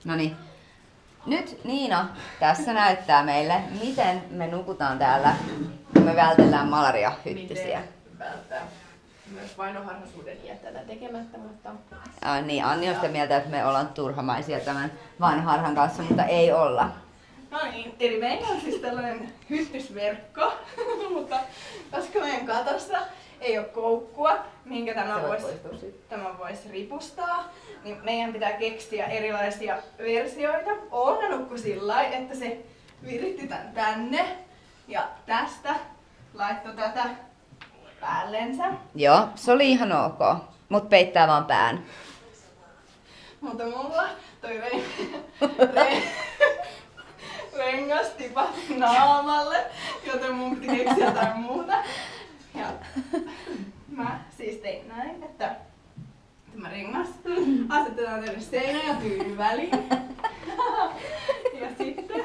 Noniin. Nyt Niina tässä näyttää meille, miten me nukutaan täällä, kun me vältellään malaria-hyttisiä. Miten välttää myös vainoharhaisuuden jättätä tekemättä, mutta... Niin, Anni on sitä mieltä, että me ollaan turhamaisia tämän vainoharhan kanssa, mutta ei olla. No niin, eli meillä on siis tällainen hyttysverkko, mutta koska meidän katossa ei ole koukkua, minkä tämä voisi ripustaa, niin meidän pitää keksiä erilaisia versioita. Oona nukkui sillä lailla, että se viritti tän tänne ja tästä laittoi tätä päällensä. Joo, se oli ihan ok, mut peittää vaan pään. Mutta mulla toi rengas tipahti naamalle, joten mun piti keksiä jotain muuta. Ja mä siis tein näin, että tämä rengas asetetaan tänne seinän ja tyynyn väliin. Ja sitten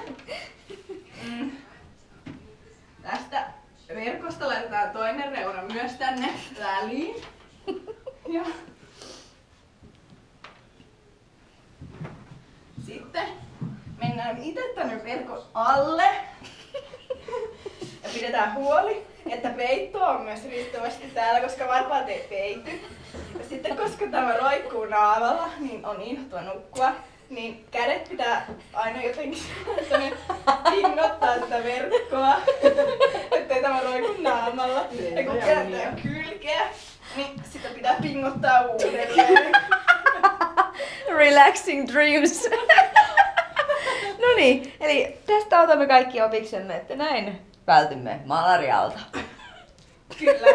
tästä verkosta laitetaan toinen reuna myös tänne väliin. Ja sitten mennään itse tänne verkon alle ja pidetään huoli, että peitto on myös riittävästi täällä, koska varpaat ei peity. Ja sitten koska tämä roikkuu naamalla, niin on inhottua nukkua, niin kädet pitää aina jotenkin pingottaa tätä verkkoa, ettei tämä roiku naamalla. Ja kun kääntää kylkeä, niin sitä pitää pingottaa uudelleen. Relaxing dreams. No niin, eli tästä otamme kaikki opiksemme, että näin vältymme malarialta. Kyllä.